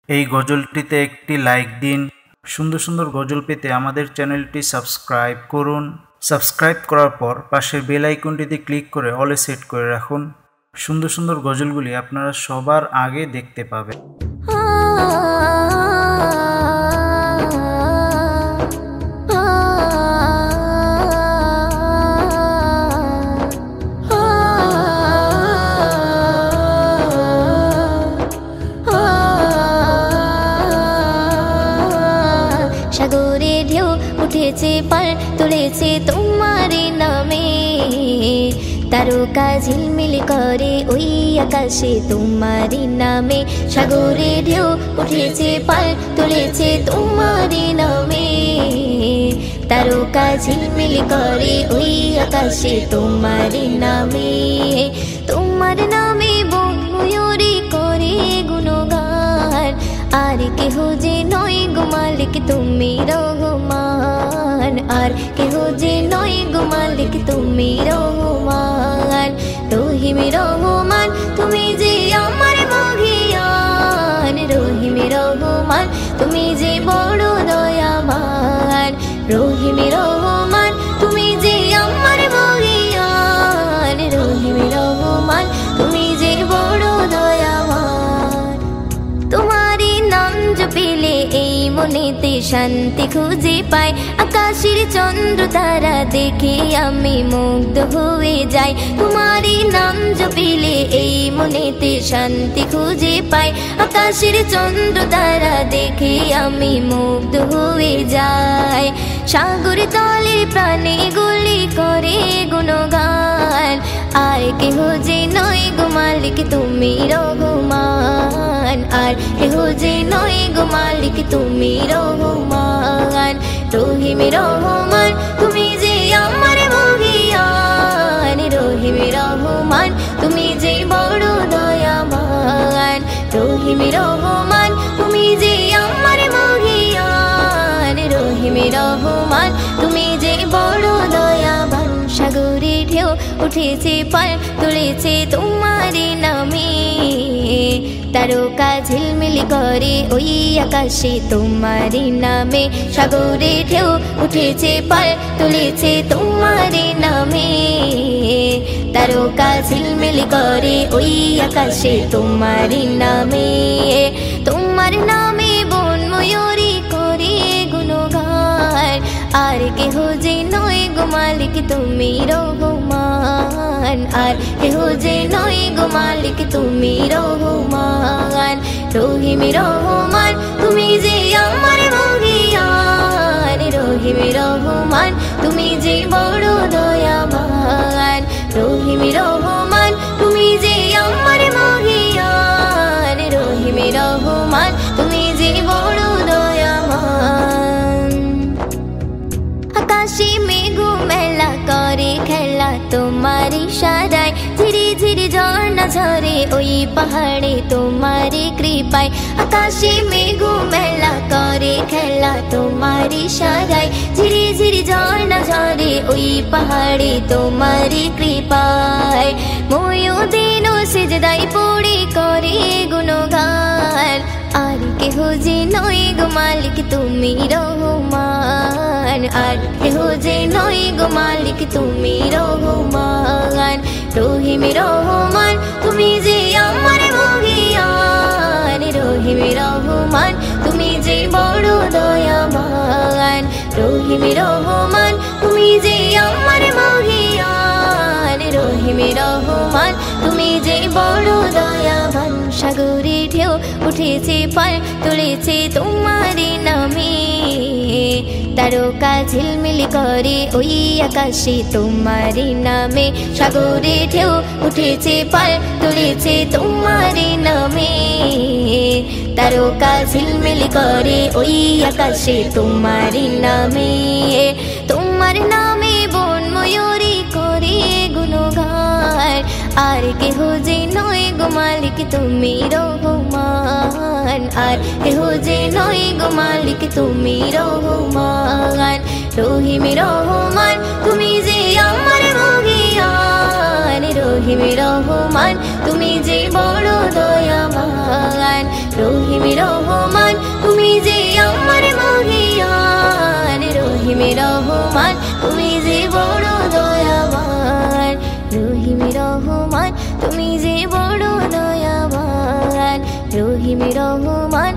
এই গজলটিতে একটি লাইক দিন। সুন্দর সুন্দর গজল পেতে আমাদের চ্যানেলটি সাবস্ক্রাইব করুন। সাবস্ক্রাইব করার পর পাশের বেল আইকনটিতে ক্লিক করে অলে সেট করে রাখুন। সুন্দর সুন্দর গজলগুলি আপনারা সবার আগে দেখতে পাবেন। সাগরে ঢেউ উঠেছে পার তুলেছে তোমারই নামে, তারকা ঝিলমিল করে ওই আকাশে তোমারই নামে। সাগরে ঢেউ উঠেছে পার তুলেছে তোমারই নামে, তারকা ঝিলমিল করে ওই আকাশে তোমারই নামে। তোমার নামে বন ময়ূরী করে গুণগান, আর কেহ যে নয় গো মালিক তুমি রহমান, আর কেহ যে নয় গো মালিক তুমি রহমান। রহিম রহমান তুমি যে আমার মহিয়ান, রহিম রহমান তুমি যে বড় দয়াবান। রহিম রহমান তুমি যে আমার মহিয়ান, রহিম রহমান তুমি যে বড় দয়াবান। তোমারই নাম জপিলে এই মনেতে শান্তি খুঁজে পাই, আকাশের চন্দ্র তারা দেখে আমি মুগ্ধ হয়ে যাই। তোমারই নাম জপিলে এই মনেতে শান্তি খুঁজে পাই, আকাশের চন্দ্র তারা দেখে আমি মুগ্ধ হয়ে যাই। সাগর তলে প্রাণে গুলি করে গুণগান, আর কেহ যে নয় গো মালিক তুমি রহমান, আর কেহ যে নয় গো মালিক তুমি রহমান। রহিম রহমান তুমি যে আমার মহিয়ান, রহিম রহমান তুমি যে বড় দয়াবান। রহিম রহমান তুমি যে আমার মহিয়ান, রহিম রহমান তুমি যে বড় দয়াবান। সাগরে ঢেউ উঠেছে পার তুলেছে তোমারই নামে, তারকা ঝিলমিল করে ওই আকাশে তোমারই নামে। সাগরে ঢেউ উঠেছে পার তুলেছে তোমারই নামে, তারকা ঝিলমিল করে ওই আকাশে তোমারই নামে। তোমার নামে বন ময়ূরী করে গুণগান, আর কেহ যে নয় গো মালিক তুমি রহমান, আর কেহ যে নয় গো মালিক তুমি রহমান। রহিম রহমান তুমি যে আমার মহিয়ান, রহিম রহমান তুমি যে বড় দয়াবান। রহিম রহমান তুমি যে আমার মহিয়ান, রহিম রহমান তুমি যে বড় দয়াবান। আকাশে মেঘ মেলা করে খেলা তোমার ইশারায়, ধীরে ধীরে ঝর্ণা ঝরে ওই পাহাড়ে তোমার কৃপায়। আকাশে মেঘ মেলা করে খেলা তোমার ইশারায়, ধীরে ধীরে ঝর্ণা ঝরে ওই পাহাড়ে তোমার কৃপায়। ময়ূদিন সিজদায় পড়ে করে গুণগান, আর কেহ যে নয় গো মালিক তুমি রহমান, আর কেহ যে নয় গো মালিক তুমি রহমান। রহিম রহমান তুমি যে আমার মহিয়ান, রহিম রহমান তুমি যে বড় দয়াবান। রহিম রহমান তুমি যে আমার মহিয়ান, রহিম রহমান তুমি যে বড় দয়াবান। সাগরে ঢেউ উঠেছে পার তুলেছে তোমারই নামে, তারকা ঝিলমিল করে ওই আকাশে তোমারই নামে। সাগরে ঢেউ উঠেছে পার তুলেছে তোমারই নামে, তারকা ঝিলমিল করে ওই আকাশে তোমারই নামে। তোমার নামে বন ময়ূরী করে গুণগান, আর কেহ যে নয় গো মালিক তুমি রহমান, আর কেহ যে নয় গো মালিক তুমি রহমান। রহিম রহমান তুমি যে আমার মহিয়ান, রহিম রহমান তুমি যে বড় দয়াবান। রহিম রহমান রহমান তুমি যে বড় দয়াবান, রহিম রহমান তুমি যে বড় দয়াবান, রহিম রহমান